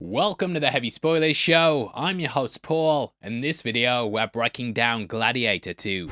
Welcome to the Heavy Spoilers Show. I'm your host Paul. In this video, we're breaking down Gladiator 2.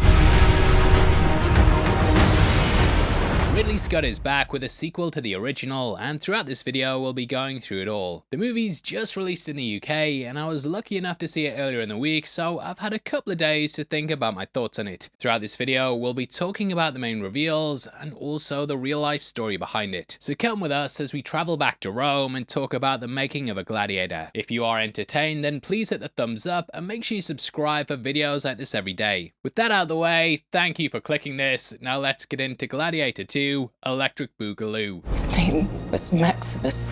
Ridley Scott is back with a sequel to the original, and throughout this video we'll be going through it all. The movie's just released in the UK, and I was lucky enough to see it earlier in the week, so I've had a couple of days to think about my thoughts on it. Throughout this video we'll be talking about the main reveals, and also the real life story behind it. So come with us as we travel back to Rome and talk about the making of a gladiator. If you are entertained, then please hit the thumbs up, and make sure you subscribe for videos like this every day. With that out of the way, thank you for clicking this. Now let's get into Gladiator 2. Electric Boogaloo. His name was Maximus,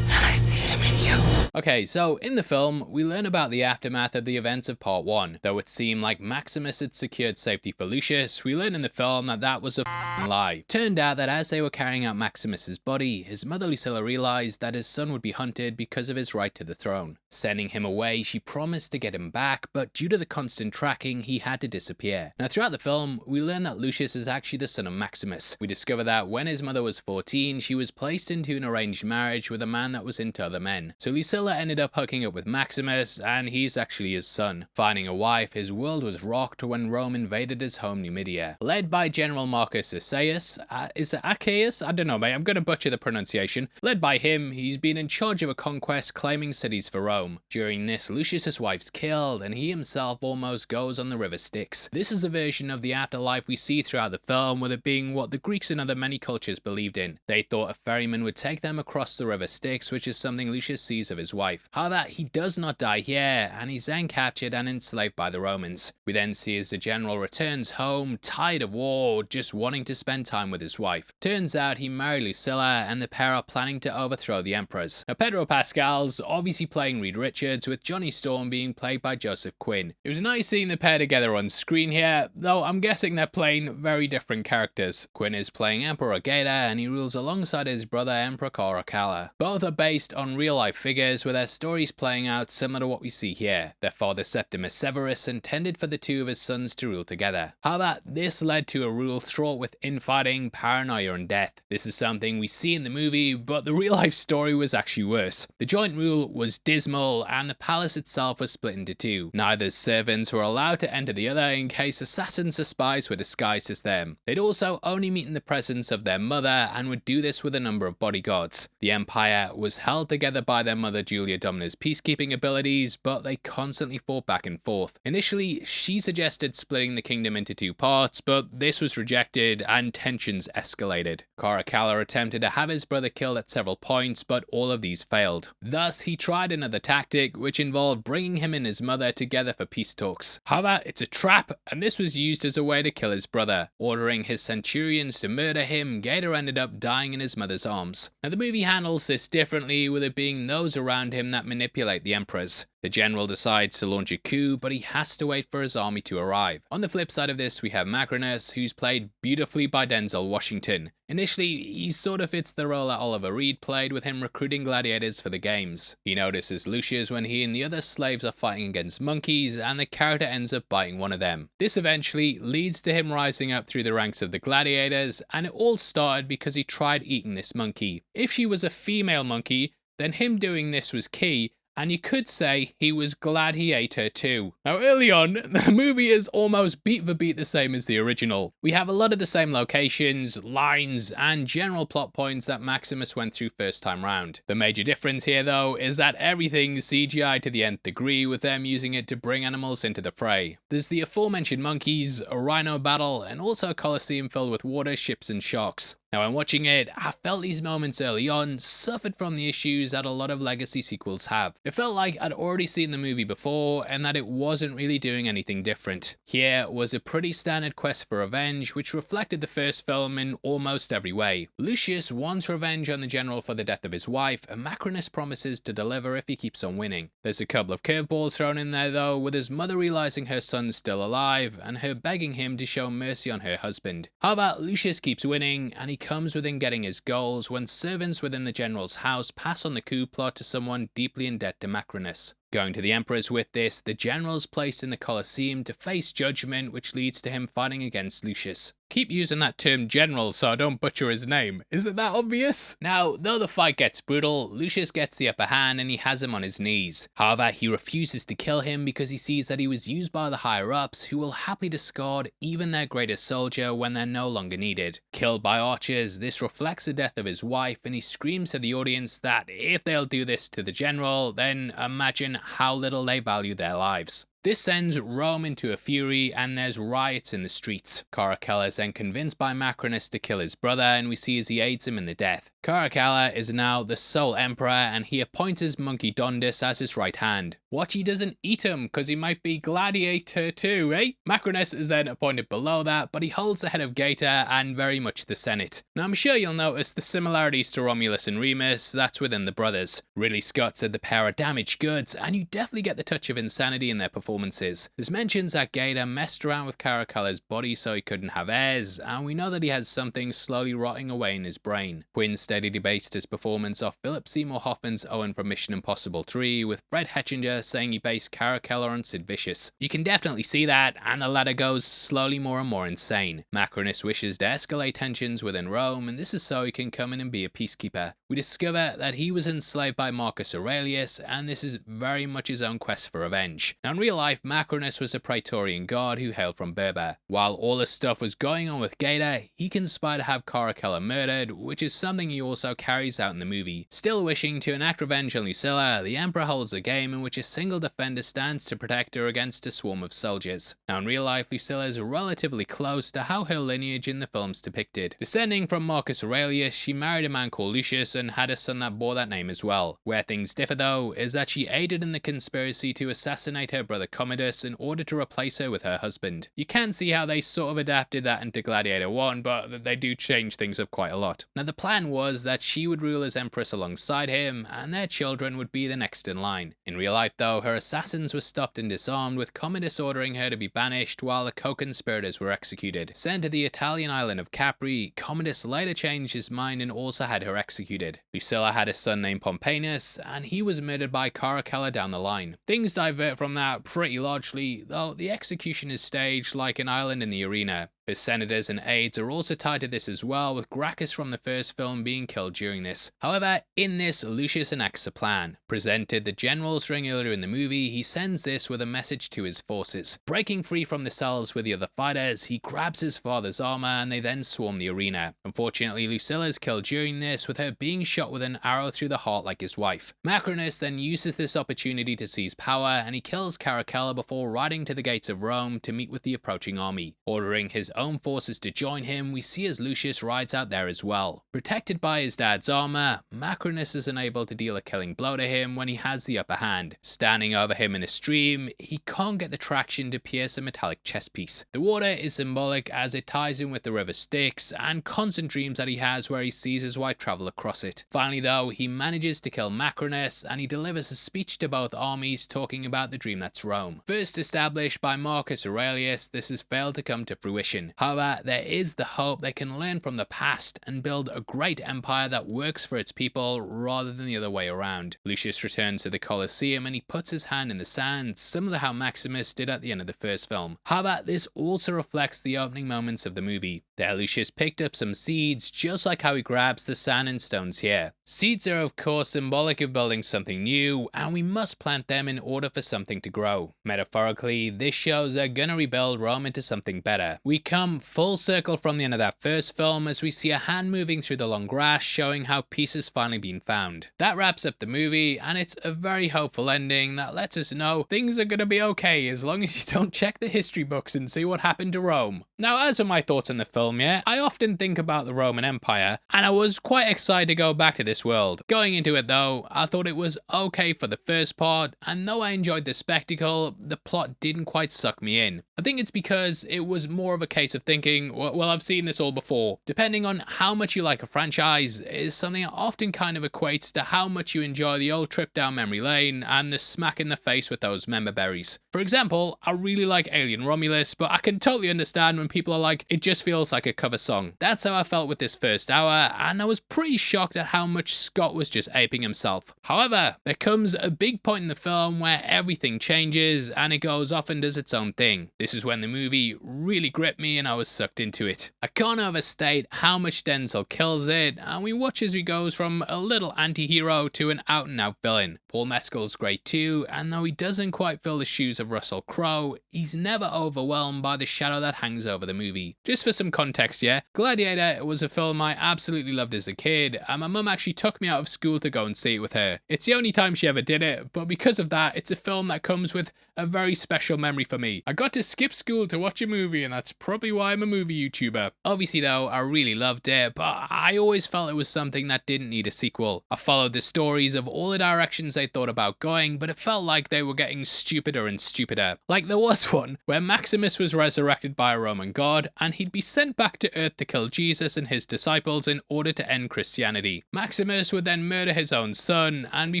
and I see him in you. Okay, so in the film, we learn about the aftermath of the events of part 1. Though it seemed like Maximus had secured safety for Lucius, we learn in the film that that was a lie. Turned out that as they were carrying out Maximus's body, his mother Lucilla realized that his son would be hunted because of his right to the throne. Sending him away, she promised to get him back, but due to the constant tracking, he had to disappear. Now throughout the film, we learn that Lucius is actually the son of Maximus. We discover that when his mother was 14, she was placed into an arranged marriage with a man that was into other men. So Lucilla ended up hooking up with Maximus, and he's actually his son. Finding a wife, his world was rocked when Rome invaded his home Numidia. Led by General Marcus Acaeus, is it Acaeus? I don't know mate, I'm gonna butcher the pronunciation. Led by him, he's been in charge of a conquest claiming cities for Rome. During this, Lucius's wife's killed, and he himself almost goes on the river Styx. This is a version of the afterlife we see throughout the film, with it being what the Greeks and other many cultures believed in. They thought a ferryman would take them across the river Styx, which is something Lucius sees of his wife. However, he does not die here, and he's then captured and enslaved by the Romans. We then see as the general returns home, tired of war, just wanting to spend time with his wife. Turns out he married Lucilla, and the pair are planning to overthrow the emperors. Now Pedro Pascal's obviously playing Reed Richards, with Johnny Storm being played by Joseph Quinn. It was nice seeing the pair together on screen here, though I'm guessing they're playing very different characters. Quinn is playing Emperor Gaeta, and he rules alongside his brother Emperor Caracalla. Both are based on real life figures, with their stories playing out similar to what we see here. Their father Septimus Severus intended for the two of his sons to rule together. However, this led to a rule fraught with infighting, paranoia and death. This is something we see in the movie, but the real life story was actually worse. The joint rule was dismal, and the palace itself was split into two. Neither's servants were allowed to enter the other in case assassins or spies were disguised as them. They'd also only meet in the presence of their mother, and would do this with a number of bodyguards. The empire was held together by their mother Julia Domina's peacekeeping abilities, but they constantly fought back and forth. Initially, she suggested splitting the kingdom into two parts, but this was rejected and tensions escalated. Caracalla attempted to have his brother killed at several points, but all of these failed. Thus, he tried another tactic, which involved bringing him and his mother together for peace talks. However, it's a trap, and this was used as a way to kill his brother. Ordering his centurions to murder him, Gaeta ended up dying in his mother's arms. Now the movie handles this differently, with it being those around him that manipulate the emperors. The general decides to launch a coup, but he has to wait for his army to arrive. On the flip side of this, we have Maximus, who's played beautifully by Denzel Washington. Initially, he sort of fits the role that Oliver Reed played, with him recruiting gladiators for the games. He notices Lucius when he and the other slaves are fighting against monkeys, and the character ends up biting one of them. This eventually leads to him rising up through the ranks of the gladiators, and it all started because he tried eating this monkey. If she was a female monkey, then him doing this was key, and you could say he was Gladiator 2. Now early on, the movie is almost beat for beat the same as the original. We have a lot of the same locations, lines, and general plot points that Maximus went through first time round. The major difference here though is that everything's CGI to the nth degree, with them using it to bring animals into the fray. There's the aforementioned monkeys, a rhino battle, and also a Colosseum filled with water, ships and sharks. Now when watching it, I felt these moments early on suffered from the issues that a lot of legacy sequels have. It felt like I'd already seen the movie before, and that it wasn't really doing anything different. Here was a pretty standard quest for revenge, which reflected the first film in almost every way. Lucius wants revenge on the general for the death of his wife, and Maximus promises to deliver if he keeps on winning. There's a couple of curveballs thrown in there though, with his mother realizing her son's still alive, and her begging him to show mercy on her husband. However, Lucius keeps winning, and he comes within getting his goals when servants within the general's house pass on the coup plot to someone deeply in debt to Maximus. Going to the Emperor's with this, the general's placed in the Colosseum to face judgment, which leads to him fighting against Lucius. Keep using that term general so I don't butcher his name. Isn't that obvious? Now, though the fight gets brutal, Lucius gets the upper hand and he has him on his knees. However, he refuses to kill him because he sees that he was used by the higher-ups, who will happily discard even their greatest soldier when they're no longer needed. Killed by archers, this reflects the death of his wife, and he screams to the audience that if they'll do this to the general, then imagine how little they value their lives. This sends Rome into a fury and there's riots in the streets. Caracalla is then convinced by Maximus to kill his brother, and we see as he aids him in the death. Caracalla is now the sole emperor and he appoints his monkey Dondus as his right hand. Watch he doesn't eat him because he might be Gladiator too, eh? Maximus is then appointed below that, but he holds the head of Gaeta and very much the Senate. Now I'm sure you'll notice the similarities to Romulus and Remus that's within the brothers. Ridley Scott said the pair are damaged goods, and you definitely get the touch of insanity in their performances. There's mentions that Gaeta messed around with Caracalla's body so he couldn't have heirs, and we know that he has something slowly rotting away in his brain. Quinn steadily based his performance off Philip Seymour Hoffman's Owen from Mission Impossible 3, with Fred Hetchinger saying he based Caracalla on Sid Vicious. You can definitely see that, and the latter goes slowly more and more insane. Maximus wishes to escalate tensions within Rome, and this is so he can come in and be a peacekeeper. We discover that he was enslaved by Marcus Aurelius, and this is very much his own quest for revenge. Now in real life, Maximus was a Praetorian guard who hailed from Berber. While all this stuff was going on with Gaeta, he conspired to have Caracalla murdered, which is something he also carries out in the movie. Still wishing to enact revenge on Lucilla, the Emperor holds a game in which a single defender stands to protect her against a swarm of soldiers. Now in real life, Lucilla is relatively close to how her lineage in the film's depicted. Descending from Marcus Aurelius, she married a man called Lucius and had a son that bore that name as well. Where things differ though, is that she aided in the conspiracy to assassinate her brother Commodus in order to replace her with her husband. You can see how they sort of adapted that into Gladiator 1, but they do change things up quite a lot. Now the plan was that she would rule as empress alongside him, and their children would be the next in line. In real life though, her assassins were stopped and disarmed, with Commodus ordering her to be banished while the co-conspirators were executed. Sent to the Italian island of Capri, Commodus later changed his mind and also had her executed. Lucilla had a son named Pompeianus, and he was murdered by Caracalla down the line. Things divert from that pretty largely, though the execution is staged like an island in the arena. His senators and aides are also tied to this as well, with Gracchus from the first film being killed during this. However, in this, Lucius enacts a plan. Presented the general's ring earlier in the movie, he sends this with a message to his forces. Breaking free from the cells with the other fighters, he grabs his father's armor and they then swarm the arena. Unfortunately, Lucilla is killed during this, with her being shot with an arrow through the heart like his wife. Maximus then uses this opportunity to seize power, and he kills Caracalla before riding to the gates of Rome to meet with the approaching army. Ordering his own forces to join him, we see as Lucius rides out there as well. Protected by his dad's armor, Maximus is unable to deal a killing blow to him when he has the upper hand. Standing over him in a stream, he can't get the traction to pierce a metallic chest piece. The water is symbolic as it ties in with the river Styx and constant dreams that he has where he sees his wife travel across it. Finally though, he manages to kill Maximus and he delivers a speech to both armies talking about the dream that's Rome. First established by Marcus Aurelius, this has failed to come to fruition. However, there is the hope they can learn from the past and build a great empire that works for its people rather than the other way around. Lucius returns to the Colosseum and he puts his hand in the sand, similar to how Maximus did at the end of the first film. However, this also reflects the opening moments of the movie. There, Lucius picked up some seeds, just like how he grabs the sand and stones here. Seeds are of course symbolic of building something new, and we must plant them in order for something to grow. Metaphorically, this shows they're gonna rebuild Rome into something better. We come full circle from the end of that first film as we see a hand moving through the long grass, showing how peace has finally been found. That wraps up the movie, and it's a very hopeful ending that lets us know things are gonna be okay as long as you don't check the history books and see what happened to Rome. Now, as for my thoughts on the film, I often think about the Roman Empire, and I was quite excited to go back to this world. Going into it though, I thought it was okay for the first part, and though I enjoyed the spectacle, the plot didn't quite suck me in. I think it's because it was more of a case case of thinking, well, I've seen this all before. Depending on how much you like a franchise is something that often kind of equates to how much you enjoy the old trip down memory lane and the smack in the face with those member berries. For example, I really like Alien Romulus, but I can totally understand when people are like, it just feels like a cover song. That's how I felt with this first hour, and I was pretty shocked at how much Scott was just aping himself. However, there comes a big point in the film where everything changes and it goes off and does its own thing. This is when the movie really gripped me and I was sucked into it. I can't overstate how much Denzel kills it, and we watch as he goes from a little anti-hero to an out and out villain. Paul Mescal's great too, and though he doesn't quite fill the shoes of Russell Crowe, he's never overwhelmed by the shadow that hangs over the movie. Just for some context, yeah, Gladiator was a film I absolutely loved as a kid, and my mum actually took me out of school to go and see it with her. It's the only time she ever did it, but because of that, it's a film that comes with a very special memory for me. I got to skip school to watch a movie, and that's probably why I'm a movie YouTuber. Obviously though, I really loved it, but I always felt it was something that didn't need a sequel. I followed the stories of all the directions they thought about going, but it felt like they were getting stupider and stupider. Like there was one where Maximus was resurrected by a Roman god, and he'd be sent back to Earth to kill Jesus and his disciples in order to end Christianity. Maximus would then murder his own son and be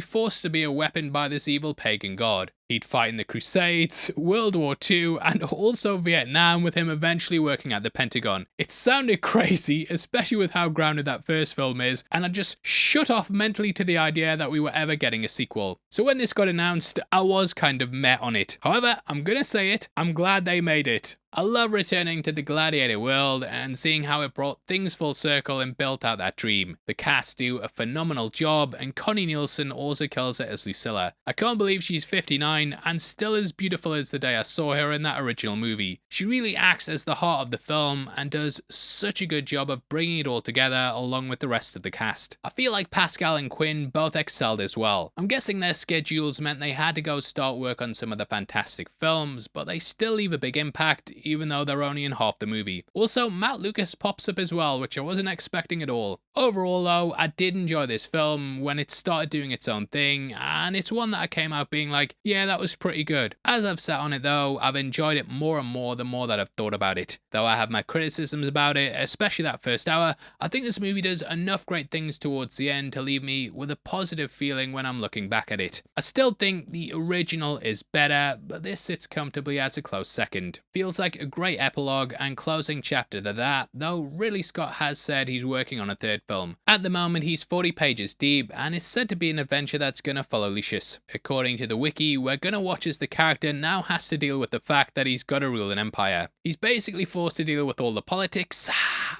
forced to be a weapon by this evil pagan god. He'd fight in the Crusades, World War II, and also Vietnam, with him eventually working at the Pentagon. It sounded crazy, especially with how grounded that first film is, and I just shut off mentally to the idea that we were ever getting a sequel. So when this got announced, I was kind of meh on it. However, I'm gonna say it, I'm glad they made it. I love returning to the Gladiator world and seeing how it brought things full circle and built out that dream. The cast do a phenomenal job, and Connie Nielsen also kills it as Lucilla. I can't believe she's 59 and still as beautiful as the day I saw her in that original movie. She really acts as the heart of the film and does such a good job of bringing it all together along with the rest of the cast. I feel like Pascal and Quinn both excelled as well. I'm guessing their schedules meant they had to go start work on some of the fantastic films, but they still leave a big impact even though they're only in half the movie. Also, Matt Lucas pops up as well, which I wasn't expecting at all. Overall though, I did enjoy this film when it started doing its own thing, and it's one that I came out being like, yeah, that was pretty good. As I've sat on it though, I've enjoyed it more and more the more that I've thought about it. Though I have my criticisms about it, especially that first hour, I think this movie does enough great things towards the end to leave me with a positive feeling when I'm looking back at it. I still think the original is better, but this sits comfortably as a close second. Feels like a great epilogue and closing chapter to that, though Ridley Scott has said he's working on a third film. At the moment he's 40 pages deep and is said to be an adventure that's gonna follow Lucius. According to the wiki, we're gonna watch as the character now has to deal with the fact that he's gotta rule an empire. He's basically forced to deal with all the politics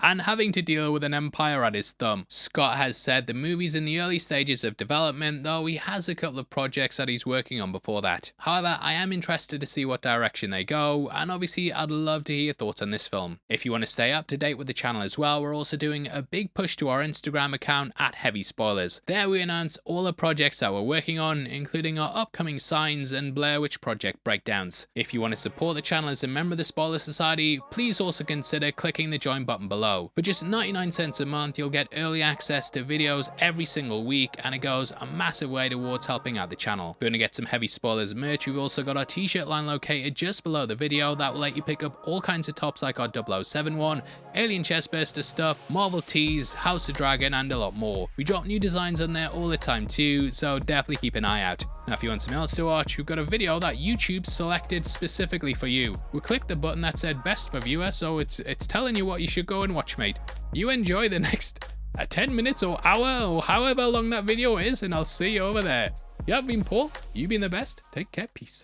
and having to deal with an empire at his thumb. Scott has said the movie's in the early stages of development, though he has a couple of projects that he's working on before that. However, I am interested to see what direction they go, and obviously I'd love to hear your thoughts on this film. If you want to stay up to date with the channel as well, we're also doing a big push to our Instagram account at Heavy Spoilers. There we announce all the projects that we're working on, including our upcoming Signs and Blair Witch project breakdowns. If you want to support the channel as a member of the Spoiler Society, please also consider clicking the join button below. For just 99 cents a month, you'll get early access to videos every single week, and it goes a massive way towards helping out the channel. If you want to get some Heavy Spoilers merch, we've also got our t-shirt line located just below the video that will let you pick up all kinds of tops like our 007 one, Alien Chestburster stuff, Marvel tees, House of Dragon, and a lot more. We drop new designs on there all the time too, so definitely keep an eye out. Now if you want something else to watch, we've got a video that YouTube selected specifically for you. We clicked the button that said best for viewer, so it's telling you what you should go and watch, mate. You enjoy the next 10 minutes or hour or however long that video is, and I'll see you over there. Yeah, I've been Paul, you've been the best, take care, peace.